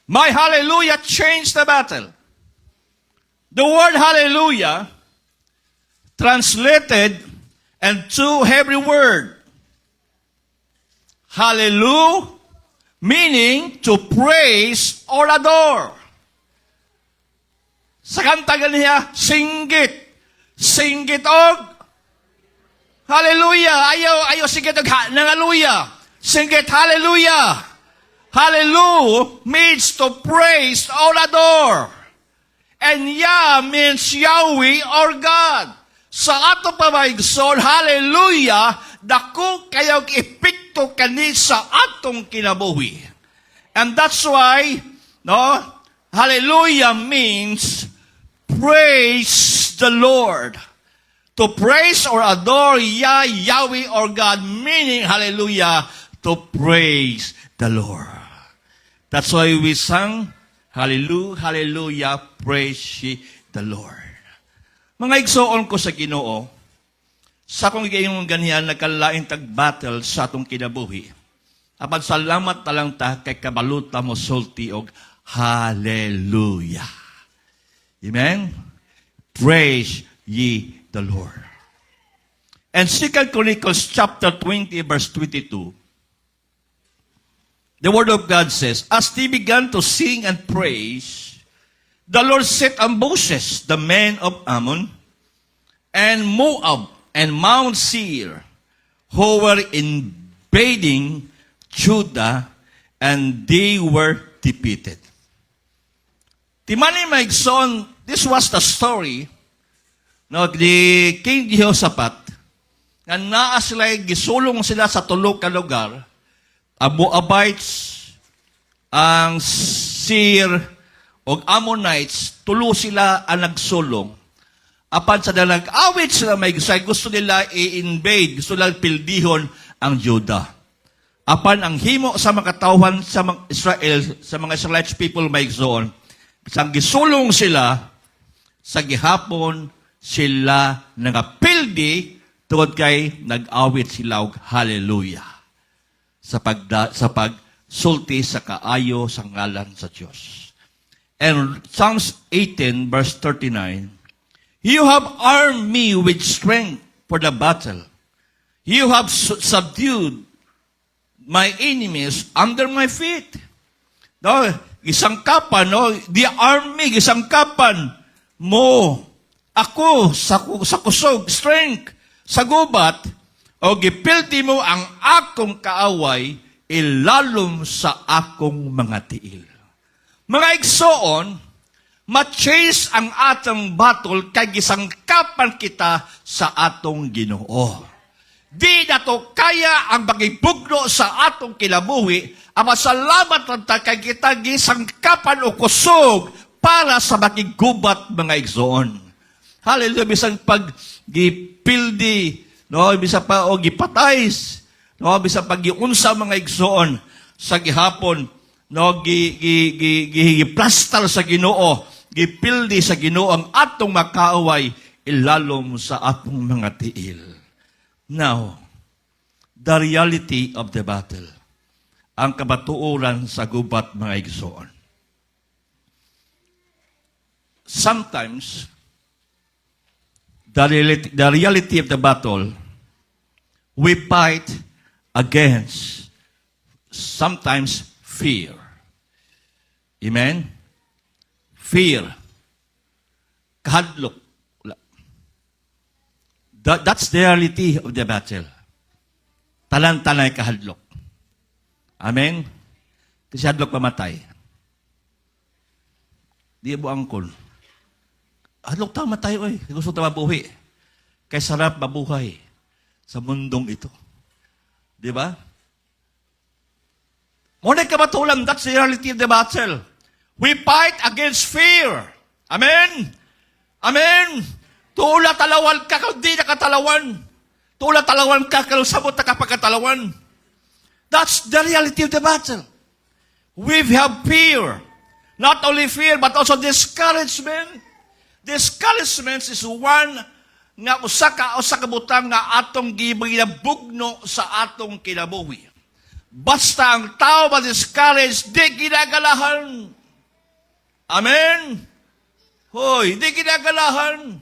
My hallelujah changed the battle. The word hallelujah, translated into Hebrew word, hallelujah, meaning to praise or adore. Sa kanta ganiya, singgit. Singgit og hallelujah. Ayaw singgit og hallelujah. Singgit hallelujah. Hallelujah means to praise or adore. And Yah means Yahweh or God. Sa ato pamaigsoon, hallelujah, dako kayo epekto kani sa atong kinabuhi. And that's why, no, hallelujah means praise the Lord. To praise or adore Yah, Yahweh or God, meaning, hallelujah, to praise the Lord. That's why we sang, hallelujah, hallelujah, praise ye the Lord. Mga igsoon ko sa Ginoo, sa kong igayong ganyan nagkalaing tag-battle sa atong kinabuhi, apan salamat talang ta kay kabaluta mo sulti og hallelujah. Amen? Praise ye the Lord. And 2 Chronicles chapter 20 verse 22, the Word of God says, as they began to sing and praise, the Lord set ambushes the men of Ammon and Moab and Mount Seir, who were invading Judah, and they were defeated. Timani Maigson, this was the story no, ni King Jehoshaphat, na naa sila, gisulong sila sa tulog ka lugar, ang Moabites, ang Seir, o Ammonites, tulo sila ang nagsulong. Apan sa nag-awit sila may gusto nila i-invade, gusto nila pildihon ang Judah. Apan ang himo sa mga katawhan sa mga Israel, sa mga Israelite people may gsoon, sang gisulong sila, sa gihapon sila nangapildi, tungod kay nag-awit sila og hallelujah. Sa pagsulti sa kaayo sa ngalan sa Diyos. And Psalms 18 verse 39, you have armed me with strength for the battle. You have subdued my enemies under my feet. No, gisangkapan, no, the army, gisangkapan mo ako sa kusog, strength, sa gubat, o gipilti mo ang akong kaaway, ilalom sa akong mga tiil. Mga igsoon, ma-chase ang atong battle kay gisangkapan kita sa atong Ginoo. Di na to kaya ang magibugno sa atong kinabuhi, ang masalamat lang ta kay kita gisangkapan o kusog para sa makigubat mga igsoon. Hallelujah, bisang pag gipildi, no, bisa pa o gipatays, no, bisa pag giunsa mga igsoon sa gihapon, no, giplastar sa Ginoo, gipildi sa Ginoo ang atong makaaway, ilalom sa atong mga tiil. Now, the reality of the battle, ang kabatuoran sa gubat mga igsoon. Sometimes, the reality of the battle, we fight against sometimes fear. Amen? Fear. Kahadlok. That's the reality of the battle. Talantanay kahadlok. Amen? Kasi hadlok pamatay. Di mo angkol. Hadlok tayo matay, oy. Gusto tayo mabuhi. Kay sarap mabuhay sa mundong ito. Di ba? Muna kabatulan, that's the reality of the battle. We fight against fear. Amen? Amen? Tula talawan ka, kundi nakatalawan. Tula talawan ka, kalusabot na kapagkatalawan. That's the reality of the battle. We have fear. Not only fear, but also discouragement. Discouragement is one nga usa ka butang nga atong ginabugno sa atong kinabuhi. Basta ang tao ma-discourage, di ginagalahan. Amen? Hoy, hindi kinagalahan.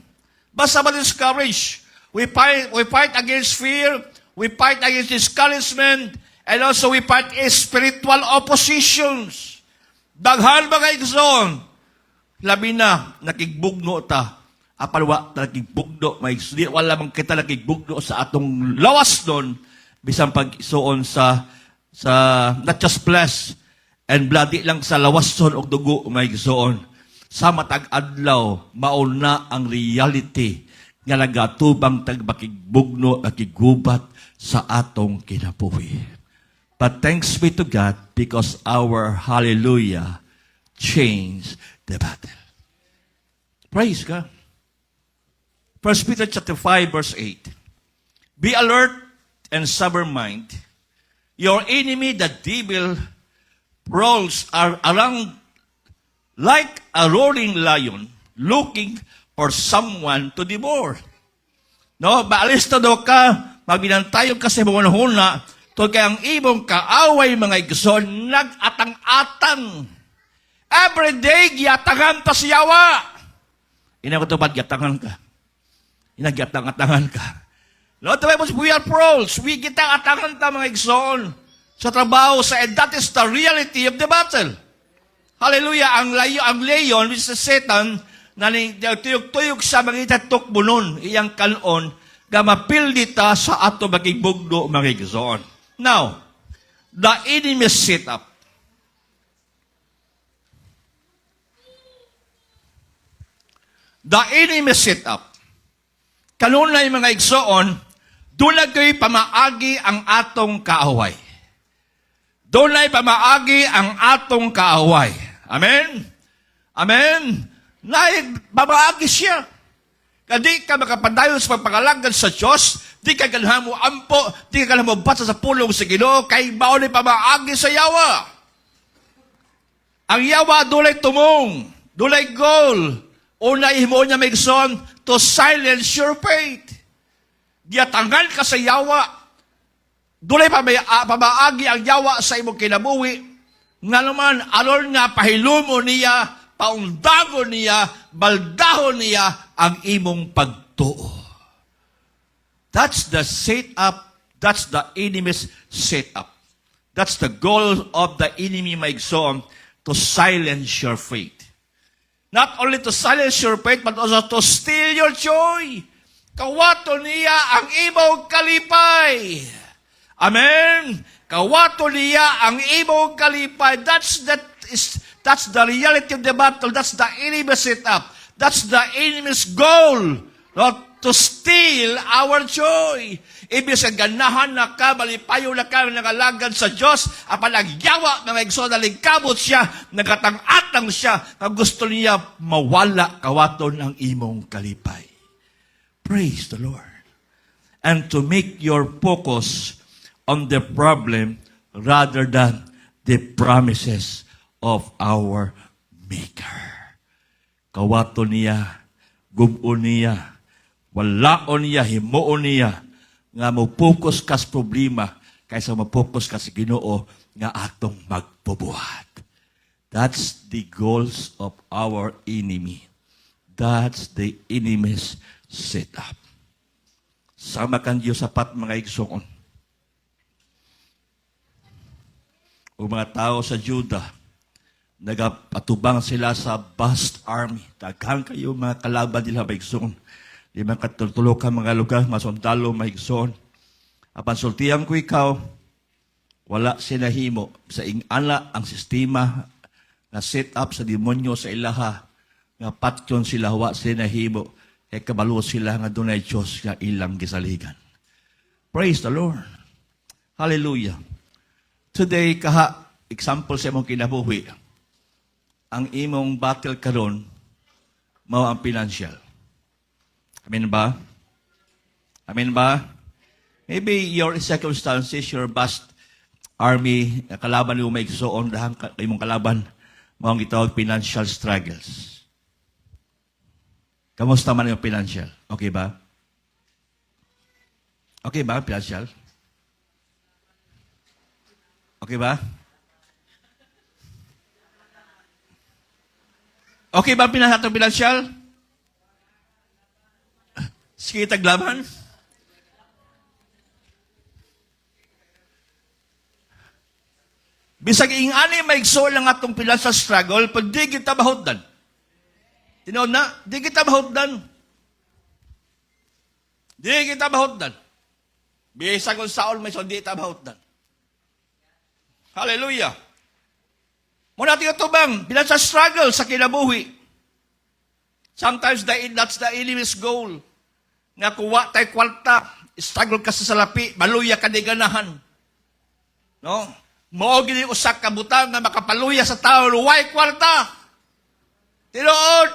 Basta ma-discourage. We fight against fear. We fight against discouragement. And also we fight spiritual oppositions. Daghan mga igsoon. Labi na, nakigbugno ta. Apalwa, nakigbugno. Wala mang kita nakigbugno sa atong lawas doon. Bisang pag-isuon sa not just flesh and bloody lang sa lawason o dugo, mga igsoon. Sa matag adlaw, mauna ang reality nga nagatubang tagbakigbugno at kigubat sa atong kinabuhi. But thanks be to God because our hallelujah changed the battle. Praise God. 1 Peter chapter 5 verse 8. Be alert and sober mind. Your enemy, the devil, prowls around like a roaring lion, looking for someone to devour. No, baalis na daw ka, magbinantayon ka sa mga to kaya ang ibong kaaway mga igsoon, nag-atang-atang. Every day, giatangan ta siyawa. Inakutupad, giatangan ka. Inagyatang-atangan ka. No, we are pros. We gitang-atangan ta mga igsoon sa trabaho, and that is the reality of the battle. Hallelujah. Ang leon, which is Satan, na tuyog-tuyog sa mga tukbunon, iyang kanon, gamapil dita sa ato makigbugdo mga igsoon. Now, the enemy set up. The enemy set up. Kanunay mga igsoon, dulagay pamaagi ang atong kaaway. Dunay pamaagi ang atong kaaway. Amen? Amen? Pamaagi siya. Kadi ka makapadayon sa pagpangalagad sa Diyos, di ka ganahan mo ampo, di ka ganahan mo basa sa pulong sa Ginoo, kay baon pamaagi sa yawa. Ang yawa, dulay tumong, dulay goal. Unay mo niya may son to silence your faith. Diatanggal ka sa yawa. Dulay pamaagi ang yawa sa imong kinabuhi. Nga naman, alon nga pahilumo niya, paundago niya, baldahon niya ang imong pagtuo. That's the setup. That's the enemy's setup. That's the goal of the enemy, my son, to silence your faith. Not only to silence your faith, but also to steal your joy. Kawato niya ang imong kalipay. Amen? Kawato niya ang imong kalipay. That's the reality of the battle. That's the enemy's setup. That's the enemy's goal. Not to steal our joy. Ibig sa ganahan na ka, malipayo na ka, nakalagad sa Diyos, apan nagyawa, mga igsoon, nalingkabot siya, nagatang-atang siya, na gusto niya mawala kawaton ang imong kalipay. Praise the Lord. And to make your focus on the problem rather than the promises of our Maker. Kawaton niya, gubon niya, walaon niya, himuon niya, nga mo-focus ka sa problema kaysa mo-focus ka sa Ginoo nga atong magpubuhat. That's the goals of our enemy. That's the enemy's setup. Sama kan Diyos sapat mga igsoon. O mga tao sa Juda, nagapatubang sila sa vast army. Daghang kayo mga kalaban nila mga igsoon. Di man katultulo ka mga lugar, masundalo, mahigsoon. Apan sultihan ko ikaw, wala sinahimo sa ingala ang sistema na set up sa demonyo sa ilaha, nga patyon sila, wa sinahimo, e kabalo sila nga dunay Diyos nga ilang gisaligan. Praise the Lord. Hallelujah. Today, example sa imong kinabuhi, ang imong battle karon mao ang financial. Amen ba? Amen ba? Maybe your circumstances, your vast army, kalaban mo may igsoon, dahang imong kalaban, mong itawag financial struggles. Kamusta man yung financial? Okay ba? Okay ba, financial? Okay ba? Okay ba pinasatong pinansyal? Sige, taglaban. Bisag ingani maigso lang atong financial struggle, pag di kita bahutdan. Tinood na, di kita bahutdan. Di kita bahutdan. Bisa kung saol may so di kita bahutdan. Hallelujah. Muna tayo ito bang, financial struggle sa kinabuhi. Sometimes that's the enemy's goal. Nga kuwa tayo kwarta, struggle ka sa salapi, maluya ka di ganahan. No? Mao gini usak ka butang nga makapaluya sa tao, why kwarta? Tinuod.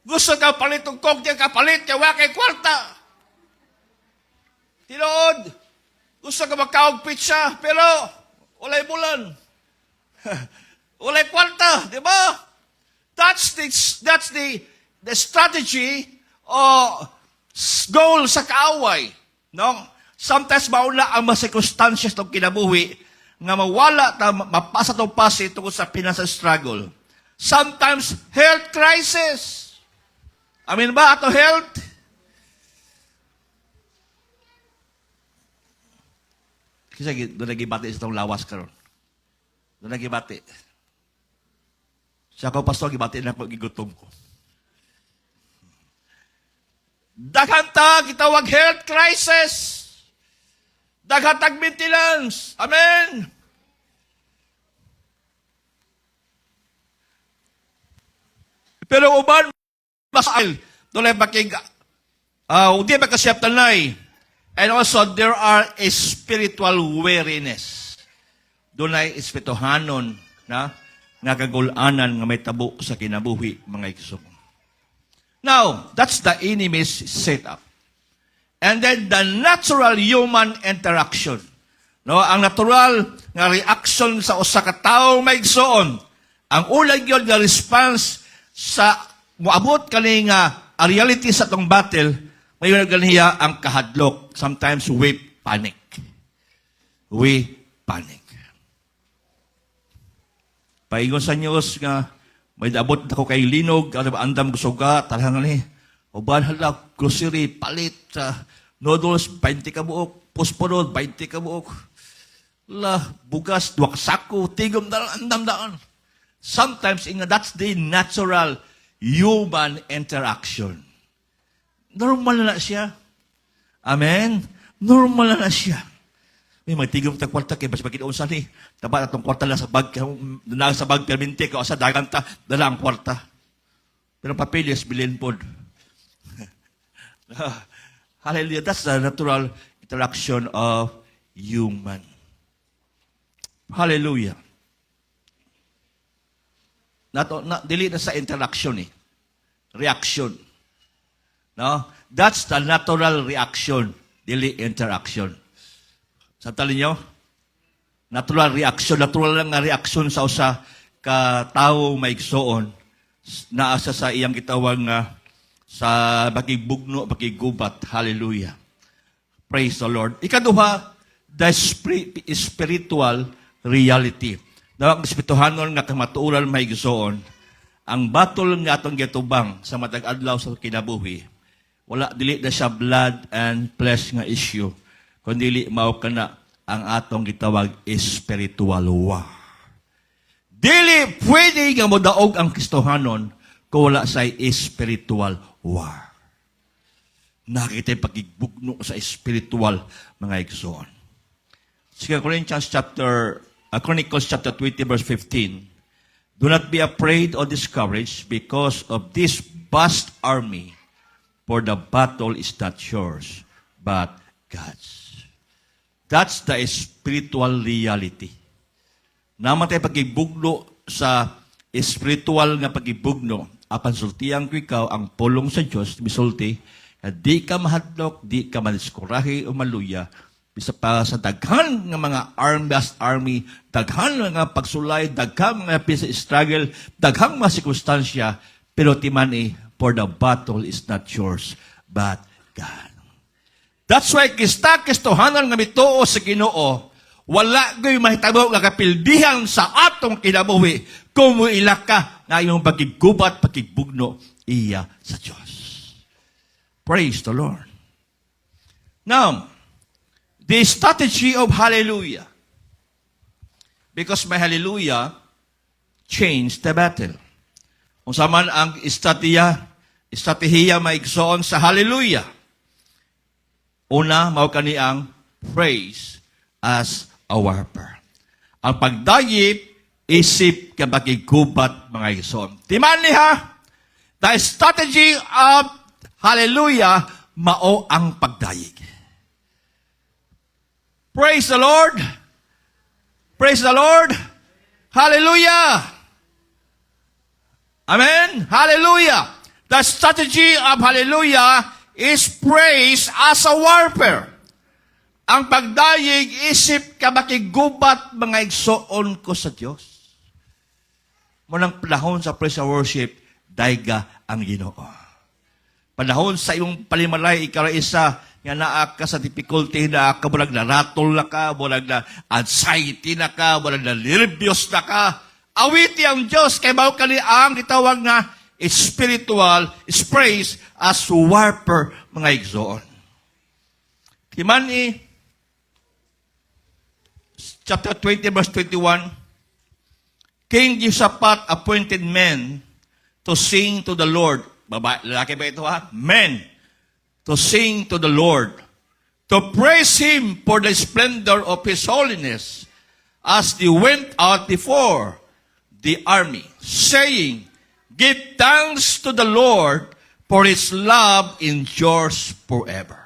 Gusto ka palit ng kog diyan kapalit, kaya kay kwarta. Tinuod. Gusto ka makaog pizza, pero walay bulan. Walay kwarta, di ba? That's the strategy o goal sa kaaway. No? Sometimes mauna ang mga circumstances ng kinabuhi nga mawala ta mapasa tong pasi tungkol sa financial struggle. Sometimes health crisis. Amin ba ato health? Kasi doon nagibati sa itong lawas karon. Doon nagibati. Siya ko, pastor, gibati na ako, gigutom ko. Daghanta, kitawag health crisis. Daghatag maintenance. Amen. Pero uban, masal, doon ay bakig, hindi magkasiyap tanay. And also, there are a spiritual weariness. Doon ay espirituhanon na kagulanan nga may tabo sa kinabuhi, mga ikso. Now, that's the enemy's setup. And then the natural human interaction. No, ang natural nga reaction sa usa ka tawo may igsoon. Ang ulag yun nga response sa moabot kani nga a reality sa tong battle, mayon ganiya ang kahadlok. Sometimes we panic. We panic. Paingon sa Diyos nga may abot ako kay linog, andam gusto ka, talagang ni, uban hala, grocery, palit, noodles, 20 ka buok, posporol, 20 ka buok, bugas, duwak sako, tigom daan, andam daan. Sometimes, that's the natural human interaction. Normal na siya. Amen? Normal na siya. May magtigom ta kwarta kay mas magkinoon sa ni. Dapat atong kwarta lang sa bag, na sa bag permente ka sa dagan ta, dala ang kwarta. Pero papilis bilin pod. Hallelujah. That's the natural interaction of human. Hallelujah. Dili na sa interaction eh. Reaction. No? That's the natural reaction. Dili interaction. Sa tali nyo? Natural reaction. Natural lang nga reaction sa usa ka tao maigsoon na asa sa iyang gitawang sa bakibugno, bakigubat. Hallelujah. Praise the Lord. Ikaduha, the spiritual reality. Nawag espirituhanon nga kamatuuran maigsoon, ang battle nga atong gitubang sa matag adlaw sa kinabuhi, wala dili na siya blood and flesh nga issue, kundi mao kana ang atong gitawag spiritual war. Dili pwede nga modaog ang Kristohanon kung wala sa spiritual war. Nakita yung pagigbugno sa spiritual mga igsoon. 2 Chronicles chapter 20 verse 15. Do not be afraid or discouraged because of this vast army, for the battle is not yours, but God's. That's the spiritual reality. Naman tayo pagibugno sa spiritual nga pagibugno, apan sultiang ko ikaw ang pulong sa Diyos, misulti, na di ka mahadlok, di ka maniskurahi o maluya, bisa pa sa daghan nga mga army, daghan nga pagsulay, daghan nga pisa struggle, daghan mga sirkustansya, pero timani, for the battle is not yours, but God. That's why kistohanan nga mituo sa Ginoo, Wala ko'y mahitabo nga kapildihan sa atong kinabuhi kung muila ka na iyong pagkigubat, pagkibugno iya sa Diyos. Praise the Lord. Now, the strategy of hallelujah. Because my hallelujah changed the battle. Kung saan ang estratehiya maigsoon sa hallelujah. Una, mao kani ang praise as a warper. Ang pagdayip, isip kabakigubat mga igsoon. Timani ha, the strategy of hallelujah, mao ang pagdayig. Praise the Lord. Praise the Lord. Hallelujah. Amen. Hallelujah. The strategy of hallelujah is praise as a warfare. Ang pagdayig, isip kabakigubat mga igsoon ko sa Diyos. Munang panahon sa praise and worship, dayga ang Ginoo. Panahon sa iyong palimalay, ikaw isa, nga naa ka sa difficulty na ka, bulag na ratol na ka, bulag na anxiety na ka, bulag na nervyos na ka. Awiti ang Diyos, kay bao kali ang itawag na spiritual is praise as warper mga igsoon. Kimani, chapter 20, verse 21, King Jehoshaphat appointed men to sing to the Lord. Lalaki ba ito ha? Men. To sing to the Lord. To praise Him for the splendor of His holiness as they went out before the army, saying, Give thanks to the Lord for His love endures forever.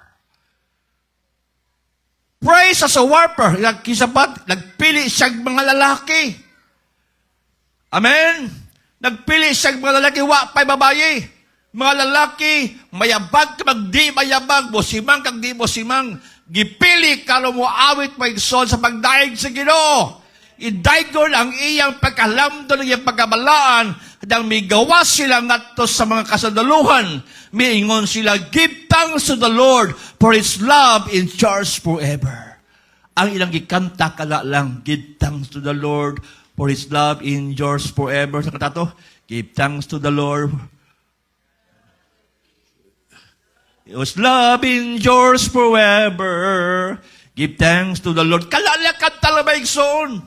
Praise as a warper. Nagkisapat, nagpili siyang mga lalaki. Amen? Nagpili siyang mga lalaki, wa pa'y babayi. Mga lalaki, mayabag kag di mayabag, bosimang kag di bosimang, gipili kalo mo awit maigsoon sa pagdaig sa Ginoo. Idaygon ang iyang pagkalamdo ng iyang pagkabalaan, hadang may gawa sila ngadto sa mga kasandaluhan. Miingon sila, Give thanks to the Lord, for His love endures forever. Ang ilang gikanta kala lang, Give thanks to the Lord, for His love endures forever. Sa katato, Give thanks to the Lord, His love endures forever. Give thanks to the Lord. Kalalakad talabaigson.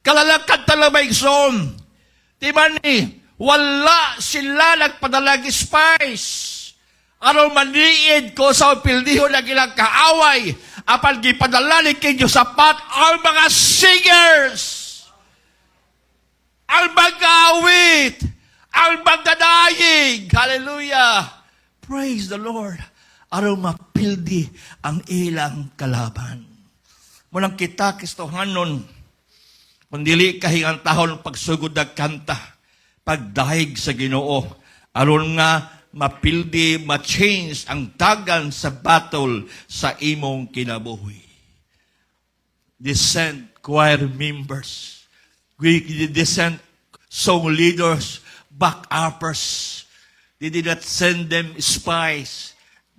Kalalakad talabaigson. Timani, wala sila nagpadalag spice. Aron maniid ko sa pildiho na ilang kaaway. Apan gipadala ni King Jehoshaphat ang mga singers. Ang mag-awit. Ang magdadayig. Hallelujah. Praise the Lord. Aron mapildi ang ilang kalaban. Munang kita kistohanon, kundili kahingang tahon pagsugod na kanta, pagdahig sa Ginoo, aron nga mapildi, ma-change ang dagan sa battle sa imong kinabuhi. Descend choir members, we descend song leaders, back-uppers. They did not send them spies,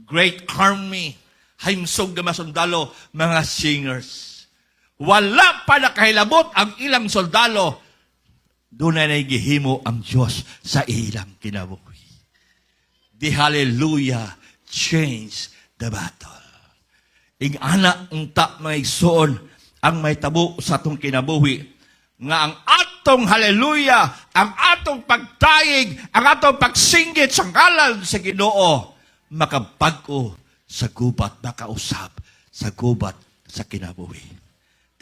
great army, himsog na masundalo, mga singers. Wala pa nakahilabot ang ilang soldalo. Doon na gihimo ang Diyos sa ilang kinabuhi. The hallelujah changed the battle. Ing anak unta mga igsoon ang may tabo sa atong kinabuhi. Nga ang atong hallelujah, ang atong pagtayig, ang atong pagsinggit sa ngalan sa Ginoo, makabag-o sa gubat, makausap sa gubat sa kinabuhi.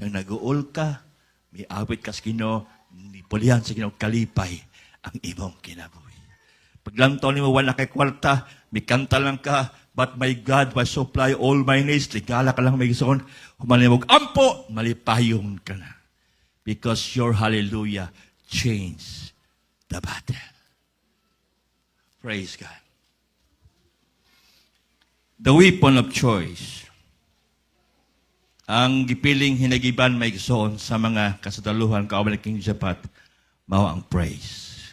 Nang nag-uol ka, may awit ka sa Ginoo, nipulihan sa Ginoo, kalipay ang imong kinabuhi. Paglantaw ni mo, wala kay kwarta, may kanta lang ka, but my God will supply all my needs. Ligala ka lang may gison, humalimog, ampo, malipayon ka na. Because your hallelujah changed the battle. Praise God. The weapon of choice. Ang gipiling hinagiban may gsoon sa mga kasadaluhan kauban ng King Jehoshaphat, mao ang praise.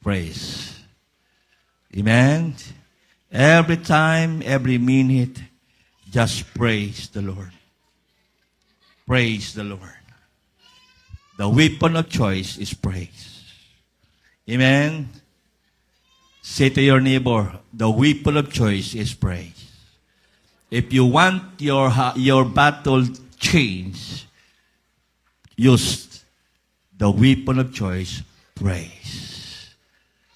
Praise. Amen? Every time, every minute, just praise the Lord. Praise the Lord. The weapon of choice is praise. Amen? Say to your neighbor, the weapon of choice is praise. If you want your battle changed, use the weapon of choice, praise.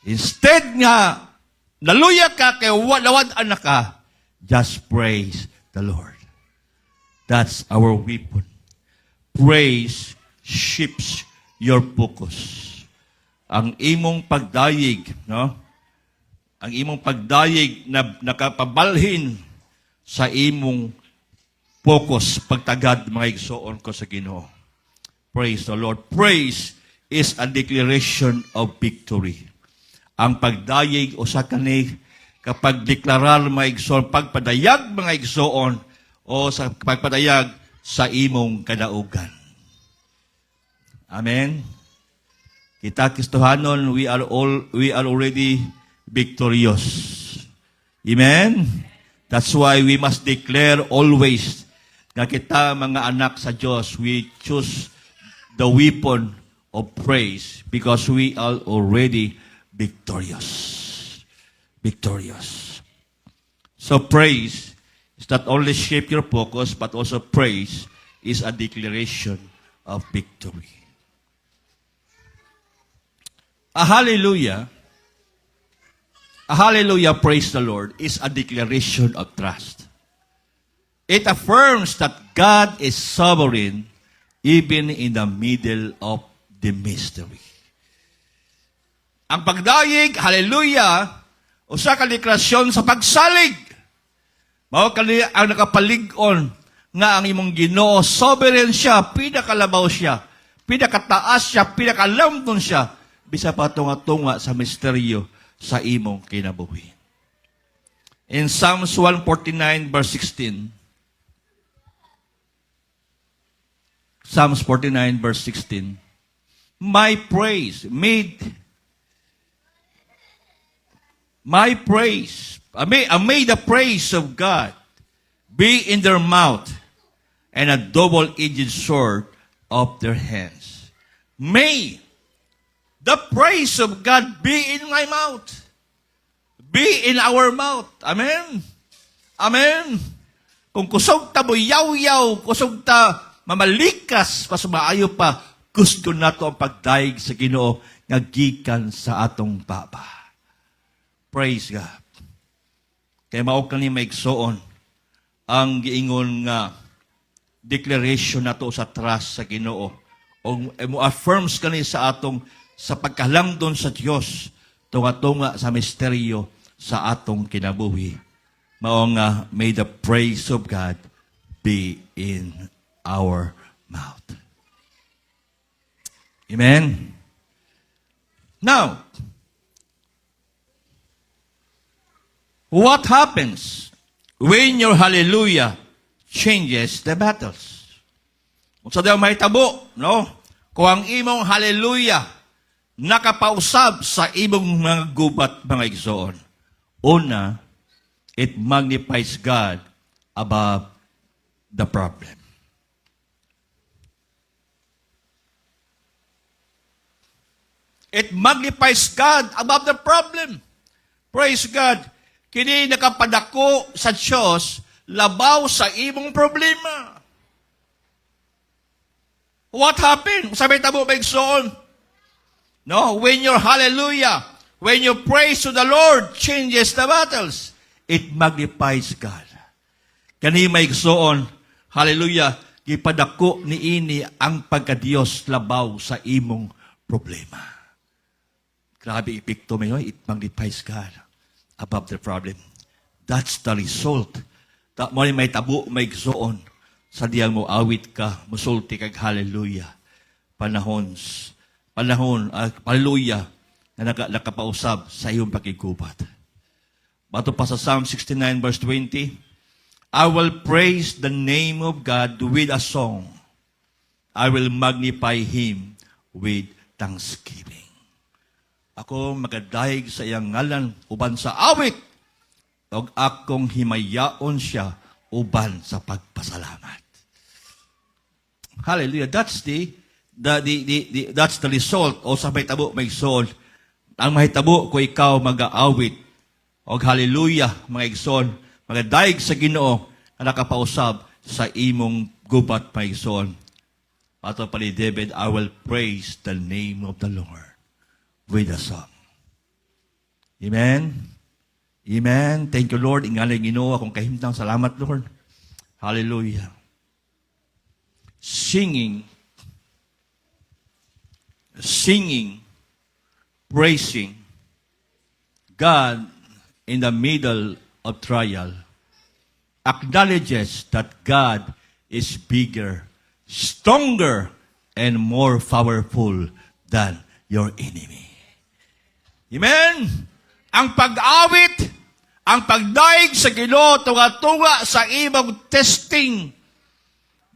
Instead nga, naluya ka kay walawad anak ka, just praise the Lord. That's our weapon. Praise shifts your focus. Ang imong pagdayig, no? Ang imong pagdayig na nakapabalhin sa imong focus pagtagad mga igsoon ko sa Ginoo. Praise the Lord. Praise is a declaration of victory. Ang pagdayig o sa kani kapag deklarar mga igsoon, pagpadayag mga igsoon o sa pagpadayag sa imong kadaugan. Amen. Kita Kristohanon, we are already victorious. Amen. That's why we must declare always na kita mga anak sa Diyos, we choose the weapon of praise because we are already victorious. Victorious. So praise is not only shape your focus, but also praise is a declaration of victory. A hallelujah, praise the Lord, is a declaration of trust. It affirms that God is sovereign even in the middle of the mystery. Ang pagdayig, hallelujah, usa ka deklarasyon sa pagsalig. Mao kani ang nakapalig-on nga ang imong Ginoo, sovereign siya, pinakalabaw siya, pinakataas siya, pinakalamdon siya, bisa pa tunga-tunga sa misteryo sa imong kinabuhi. In Psalms 149 verse 16, Psalms 49 verse 16, my praise, may the praise of God be in their mouth and a double-edged sword of their hands. May the praise of God be in my mouth. Be in our mouth. Amen? Amen? Kung kusog ta buyaw-yaw, kusog ta mamalikas, pas maayo pa, gusto na to ang pagdaig sa Ginoo nga gikan sa atong Papa. Praise God. Kaya mao kani maigsoon ang giingon nga declaration nato sa trust sa Ginoo. O mo affirms kani sa atong sa pagkalangdon sa Dios tunga-tunga sa misteryo sa atong kinabuhi. Mao nga may the praise of God be in our mouth. Amen. Now, what happens when your hallelujah changes the battles? Kung sa daw may tabo, no? Kung ang imong hallelujah nakapausab sa imong mga gubat, mga igsoon. Una, it magnifies God above the problem. It magnifies God above the problem. Praise God. Kini nakapadako sa Diyos, labaw sa imong problema. What happened? Sabi tabo ba igsoon? No, when your hallelujah, when you praise to the Lord, changes the battles. It magnifies God. Kani may igsoon, hallelujah, gipadako niini ang pagka-Dios labaw sa imong problema. Grabe epekto mo, it magnifies God above the problem. That's the result. Mo may tabo, may igsoon, sa diyang mo awit ka, musulti kag hallelujah. Hallelujah, na nakapausab sa iyong pakigubat. Bato pa sa Psalm 69 verse 20, I will praise the name of God with a song. I will magnify Him with thanksgiving. Ako magadayeg sa iyang ngalan, uban sa awit, ug akong himayaon siya, uban sa pagpasalamat. Hallelujah. That's that's the result. O sa mahitabo, may soul. Ang mahitabo ko ikaw mag-aawit. O hallelujah, mga igsoon. Mga daig sa Ginoo na nakapausab sa imong gubat, mga igsoon. Ato pa ni David, I will praise the name of the Lord with a song. Amen? Amen. Thank you, Lord. Ingalay Ginoo akong kahimtang. Salamat, Lord. Hallelujah. Singing, praising God in the middle of trial acknowledges that God is bigger, stronger, and more powerful than your enemy. Amen? Ang pag-awit, ang pagdaig sa Ginoo tunga-tunga sa imong testing,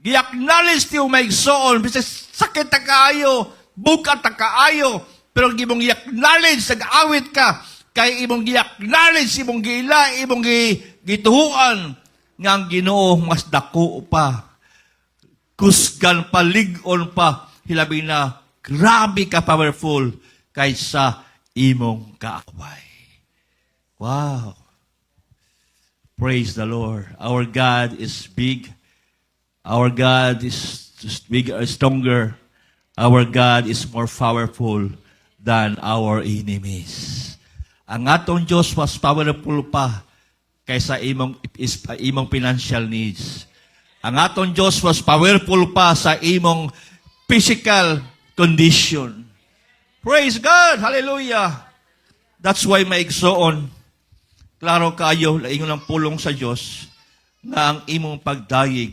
gi-acknowledge ti may igsoon, bisag sakit ta kaayo, bukat ta kaayo, pero imong i-acknowledge, nag-awit ka, kay imong i-acknowledge, imong gila, imong gituhuan, nga ang Ginoo mas dako pa, kusgan pa, ligon pa, hilabi na, grabe ka powerful, kaysa imong kaaway. Wow. Praise the Lord. Our God is big. Our God is bigger, stronger. Our God is more powerful than our enemies. Ang atong Diyos mas powerful pa kaysa imong financial needs. Ang atong Diyos mas powerful pa sa imong physical condition. Praise God! Hallelujah! That's why maigsoon. Klaro kayo, laingon ang pulong sa Diyos na ang imong pagdayig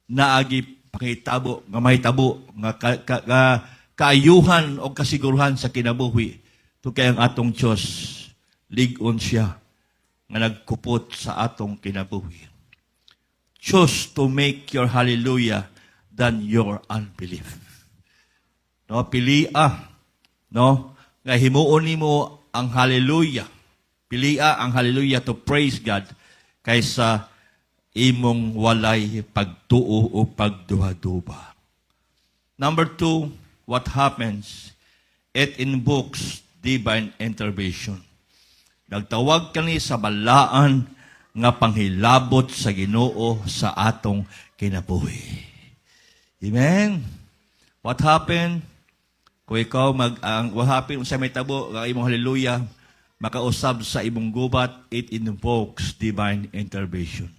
na agi pakitabo, nga mahitabo, nga kaayuhan o kasiguruhan sa kinabuhi. Ito kay ang atong Diyos, ligon siya, nga nagkupot sa atong kinabuhi. Choose to make your hallelujah than your unbelief. No, pilia, no, nga himuon nimo ang hallelujah. Pilia ang hallelujah to praise God kaysa imong walay pagtuo o pagduha-duba. Number 2, what happens? It invokes divine intervention. Nagtawag kani sa balaan nga panghilabot sa Ginoo sa atong kinabuhi. Amen? What happened? Kung ikaw what happened sa may tabo, ang imong hallelujah, makausab sa imong gubat, it invokes divine intervention.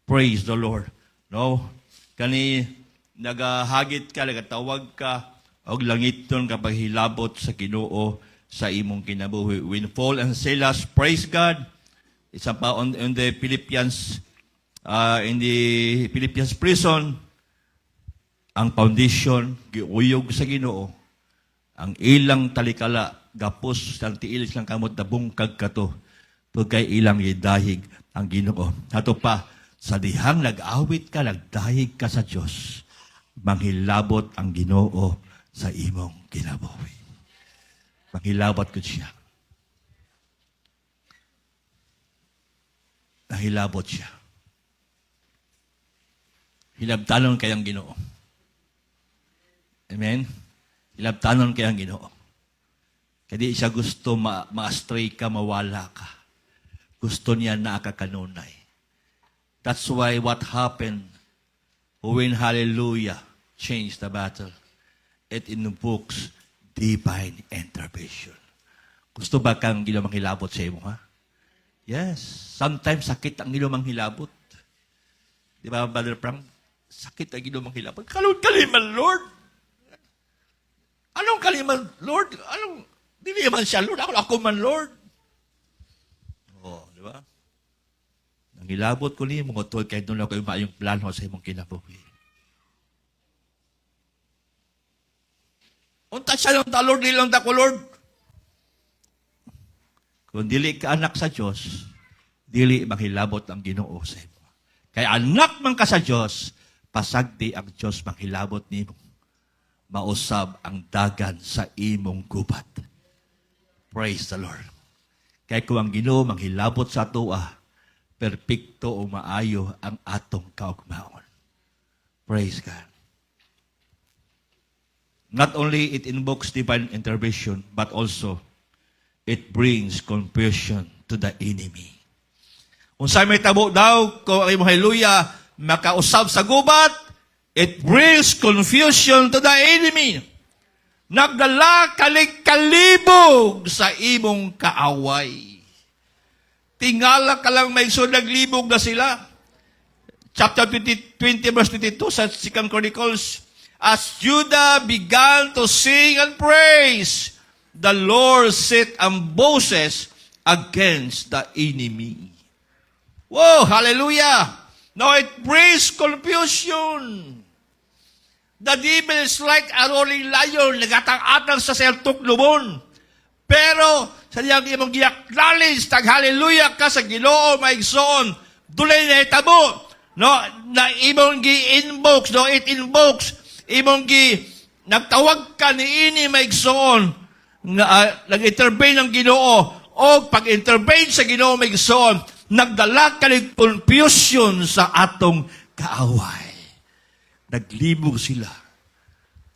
Praise the Lord. No? Kani nagahagit ka, nagatawag ka, og langiton kapag hilabot sa Ginoo sa imong kinabuhi. When Paul and Silas praise God, isa pa on the Philippians, in the Philippians prison, ang foundation giuyog sa Ginoo. Ang ilang talikala gapos ang tiil lang kamot na bungkag kato kay ilang idahig ang Ginoo. Ato pa sa dihang nag-awit ka, nagdahig ka sa Dios, manghilabot ang Ginoo sa imong kinabuhi. Manghilabot ko siya. Nahilabot siya. Hilabtanon kayang Ginoo. Amen? Hilabtanon kayang Ginoo. Kadi siya gusto ma-astray ka, mawala ka. Gusto niya na akakanunay. That's why what happened when hallelujah changed the battle. It invokes divine intervention. Gusto ba kang Ginoo manghilabot sa imo, ha? Yes. Sometimes sakit ang Ginoo manghilabot. Di ba, Brother Frank? Sakit ang Ginoo manghilabot. Kaliman, Lord. Anong kaliman, Lord? Dili man siya, Lord. Ako man, Lord. Oh, di ba? Nangilabot ko ni mga tol, kahit doon ako yung maayong plano sa imong kinabuhi. Unta siya ng Lord, nilang ko, Lord. Kung dili ka anak sa Diyos, dili manghilabot ang Ginoo sa imo. Kaya anak man ka sa Diyos, pasagdi ang Diyos manghilabot nimo. Mausab ang dagan sa imong gubat. Praise the Lord. Kaya kung ang Ginoo manghilabot sa atoa, perpekto o maayo ang atong kaugmaon. Praise God. Not only it invokes divine intervention, but also it brings confusion to the enemy. Kung saan may tabo daw, kung ay hallelujah, makausap sa gubat, it brings confusion to the enemy. Nagdala kalibog sa imong kaaway. Tingala ka lang may naglibog na sila. Chapter 20 verse 22 sa 2 Chronicles, as Judah began to sing and praise, the Lord set ambushes against the enemy. Whoa, hallelujah! Now it brings confusion. The devil is like a roaring lion, nagatang-atang sa seltok lumon. Pero, sa niyang imong gi-acknowledge, tag-hallelujah ka sa Ginoo, maigsoon, dulay na itabo. No, na imong gi-inbox, no, it invokes, imong nagtawag ka ni ini maigsoon, nag-intervene ng Ginoo, o pag-intervene sa Ginoo maigsoon, nagdala ka ng confusion sa atong kaaway. Naglibog sila.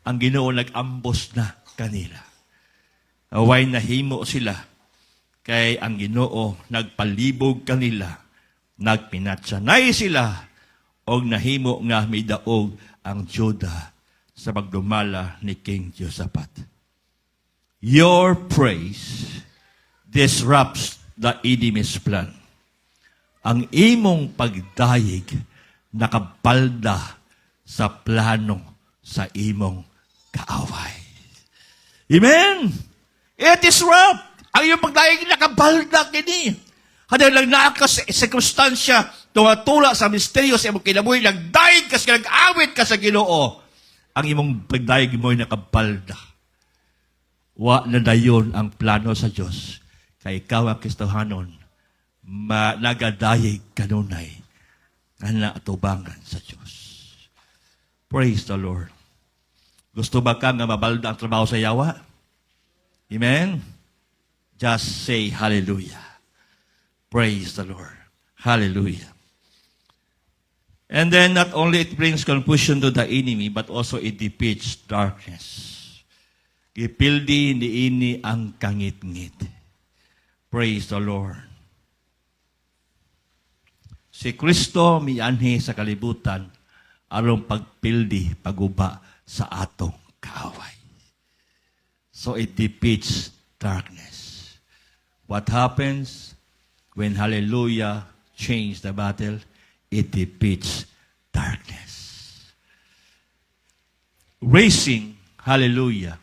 Ang Ginoo nag-ambos na kanila. Away nahimo sila. Kay ang Ginoo nagpalibog kanila. Nagpinatsanay sila. O nahimo nga may daog ang Judah sa pagdumala ni King Josaphat. Your praise disrupts the enemy's plan. Ang imong pagdayeg nakapalda sa plano sa imong kaaway. Amen? It is rough. Ang iyong pagdayeg nakabalda kini. Kada lang naa ka sa sirkumstansya, tumatula sa misteryo sa imong kinabuhi, nagdayeg ka sa nag-awit ka sa Ginoo. Ang imong pagdayeg mo ay nakabalda. Wa na dayon ang plano sa Diyos. Kay ikaw ang Kristohanon, nagadayeg kanunay nga atubangan sa Diyos. Praise the Lord. Gusto ba ka nga mabalda ang trabaho sa yawa? Amen? Just say hallelujah. Praise the Lord. Hallelujah. And then not only it brings confusion to the enemy, but also it defeats darkness. Gipildi ni ini ang kangit-ngit. Praise the Lord. Si Kristo mianhi sa kalibutan aron pagpildi, paguba sa atong kaaway. So it defeats darkness. What happens when hallelujah change the battle? It defeats darkness. Raising hallelujah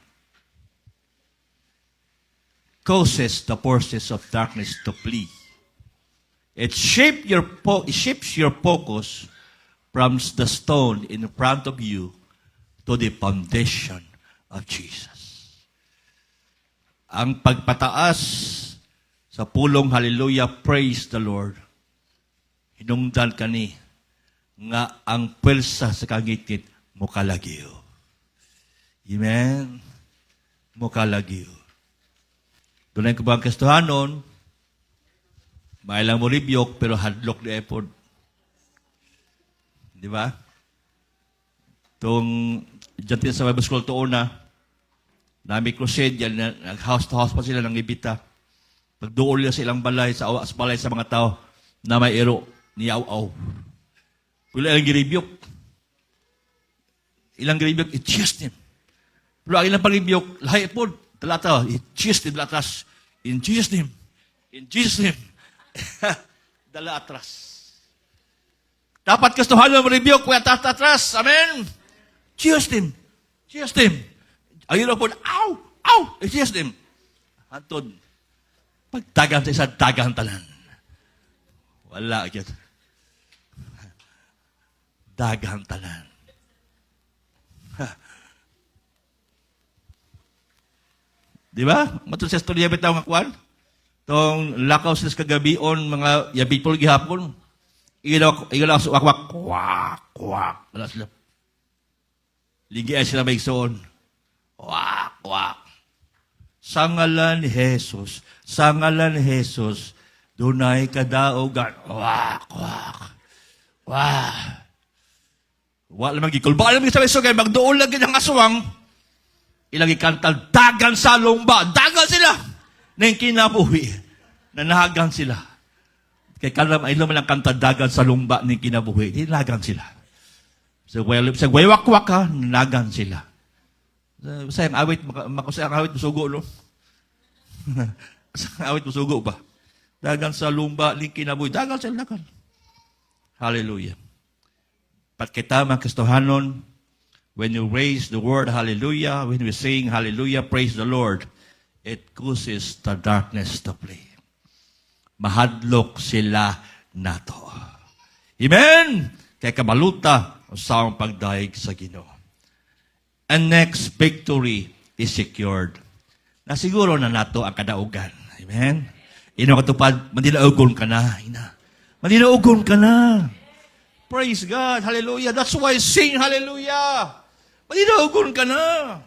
causes the forces of darkness to flee. It shapes your focus from the stone in front of you to the foundation of Jesus. Ang pagpataas sa pulong hallelujah, praise the Lord, hinungdan kani nga ang pwersa sa kangit-ngit mukalagyo. Amen? Mukalagyo. Doon ko ba ang Kristohanon, may lang mo ribyok, pero hadlok na effort. Di ba? Itong, dyan sa Bible School to una, nami crusade, yan, nag-house to house pa sila ng ibita. Pagduol nila sa ilang balay, sa balay sa mga tao, na may ero, niyaw-aw. Pula ilang giribyok. Ilang giribyok, i-chest him. Pero ang ilang pang-ribyok, lahi po, talata, i-chest him, atras. In Jesus' name. In Jesus' name. Dala atras. Dapat kastuhan mo rebuke kung atras. Amen? Jesus' name. Jesus' name. Ayun po, ow! Ow! Jesus' name. Antod. Pagtagang sa isang tagang tanan. Wala agad. Dagang tanan. Di ba? Matun sa istorya bitaw nga kwan? Tong lakaw sila kagabion, mga yabipol gihapon. Igaw sa wakwak. Kwak. Wala sila. Ligian sila may igsoon. Kwak. Sa ngalan ni Jesus. Sa ngalan ni Jesus. Dunay kadaogan. Kwak. Wala lamang gikulbaan lamang sa beso kay magduol lagi ng aswang. ilang ikantal, dagan sa lumba. Dagan sila. Nang kinabuhi. Nanahagan sila. Kaya kalam, ay naman ang kanta, dagan sa lumba ng kinabuhi. Nanahagan sila. Sa waywak-wak ka, nanahagan sila. Sayang awit, sayang awit musugo, no? Sayang awit musugo ba? Dagan sa lumba ng kinabuhi. Dagan sila, dagan. Hallelujah. Pat kita mga Kristohanon, when you raise the word hallelujah, when we sing hallelujah, praise the Lord, it causes the darkness to flee. Mahadlok sila nato. Amen? Kaya kamaluta sa ang pagdaig sa Ginoo. And next, victory is secured. Nasiguro na nato ang kadaugan. Amen? Ino katupad, mandinaugon ka na. Mandinaugon ka na. Praise God. Hallelujah. That's why sing hallelujah. Mandinaugon ka na.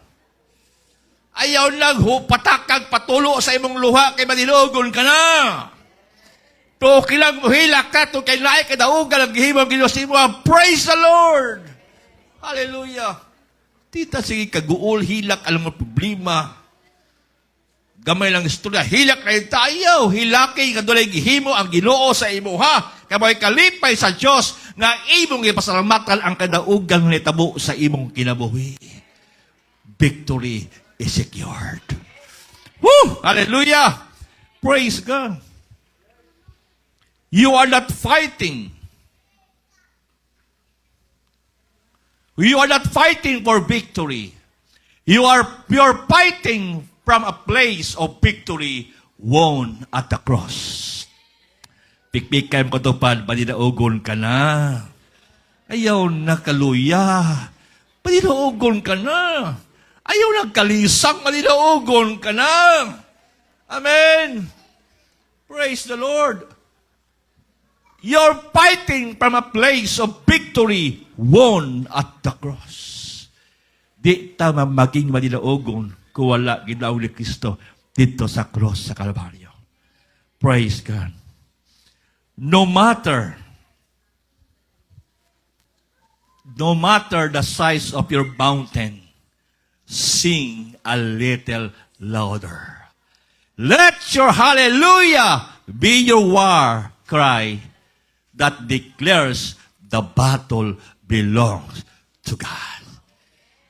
Ayaw patakag patulo sa imong luha kay mandinaugon ka na. To kilang muhila ka, to kay naay kadaugan ang gihimo ang Ginoo sa imo. Praise the Lord. Hallelujah. Tita sige kaguol, hilak alam mo problema. Gamay lang istorya, hilak na yung tayo, hilaki nga doon gihimo ang Ginoo sa imo ha. Kamay kalipay sa Diyos nga imong ipasalamatan ang kadaugang nitabo sa imong kinabuhi. Victory is secured. Woo! Hallelujah! Praise God. You are not fighting. You are not fighting for victory. You are fighting from a place of victory won at the cross. Pikpik kayo katupad, paninaugon ka na. Ayaw na kaluya. Paninaugon ka na. Ayaw na kalisang, paninaugon ka na. Amen. Praise the Lord. You're fighting from a place of victory won at the cross. Di tama maging paninaugon kung wala ginawa ni Kristo dito sa cross sa Kalbaryo. Praise God. No matter the size of your mountain, sing a little louder. Let your hallelujah be your war cry that declares the battle belongs to God.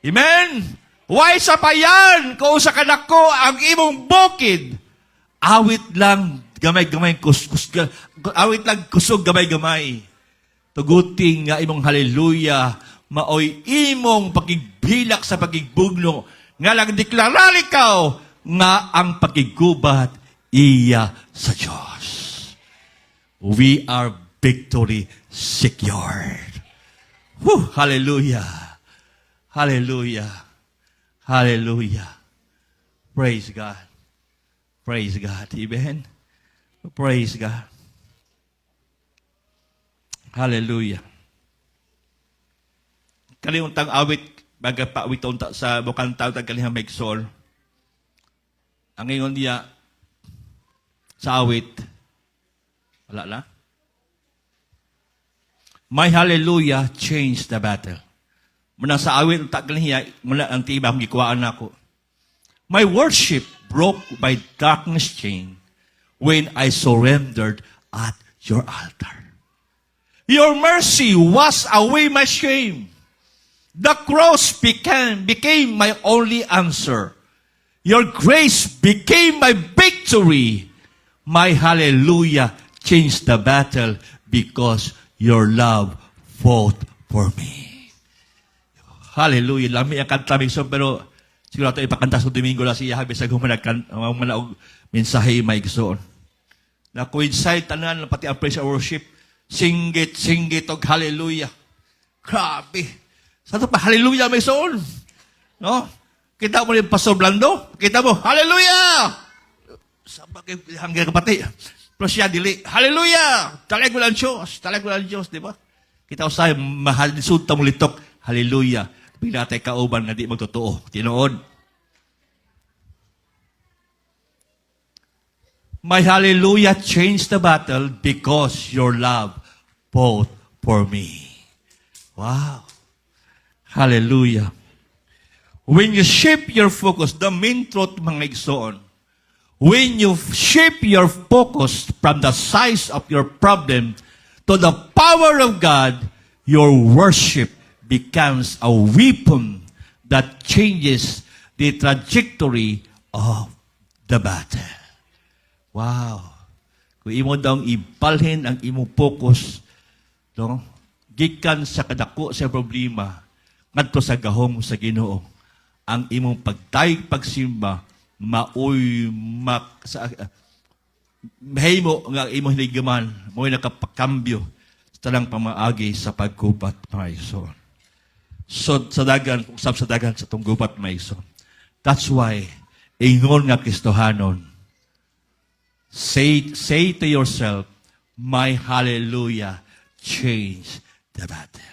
Amen? Why sa payan, kung sa kanako ang imong bukid, awit lang gamay-gamay, awit lang kusog gamay-gamay. Tuguting nga imong hallelujah, maoy imong pagigbilak sa pagigbugno, nga lang deklarar ikaw nga ang pagigubat iya sa Diyos. We are victory secured. Whew, hallelujah. Hallelujah. Hallelujah. Praise God. Praise God. Amen. Praise God. Hallelujah. Kaliuntang awit, baga paawit sa bukang tao tag kalihang maigsool. Ang ingon niya sa awit, wala na. My hallelujah changed the battle. Muna sa awit, mula ang tiba, ang gikuhaan ako. My worship broke by darkness chain when I surrendered at your altar. Your mercy washed away my shame. The cross became my only answer. Your grace became my victory. My hallelujah changed the battle because your love fought for me. Hallelujah. Lami ang kanta migson, pero siguro ito ipakanta sa Domingo na siya habis sa gumanag mensahe may gsoon. Na coincide tanan pati ang praise and worship. Singgit og hallelujah. Grabe. Sa ito pa, hallelujah may gsoon. No? Kita mo yung Pastor Blando? Kita mo, hallelujah! Sa bagay, hanggang kapati. Pero siya dili, hallelujah! Talag mo lang Diyos, di ba? Kita ko sa'yo, mahal, sunta mo litok, hallelujah. Bila tayo kauban nga di magtotoo. Tinood. My hallelujah changed the battle because your love fought for me. Wow. Hallelujah. When you shift your focus, the main truth, mga igsoon, when you shift your focus from the size of your problem to the power of God, your worship becomes a weapon that changes the trajectory of the battle. Wow. Kung imo daw ipalhin ang imong focus, no? Gikan sa kadako sa problema, ngadto sa gahom sa Ginoo, ang imong pagtayog pagsimba, maoy mahimo nga imong hinigaman, maoy nakapakambyo sa tanang pamaagi sa paggubat, mga igsoon. So, sa dagan, usab sa dagan sa itong gubat, mga igsoon. That's why, ingon nga Kristohanon, say to yourself, my hallelujah changed the battle.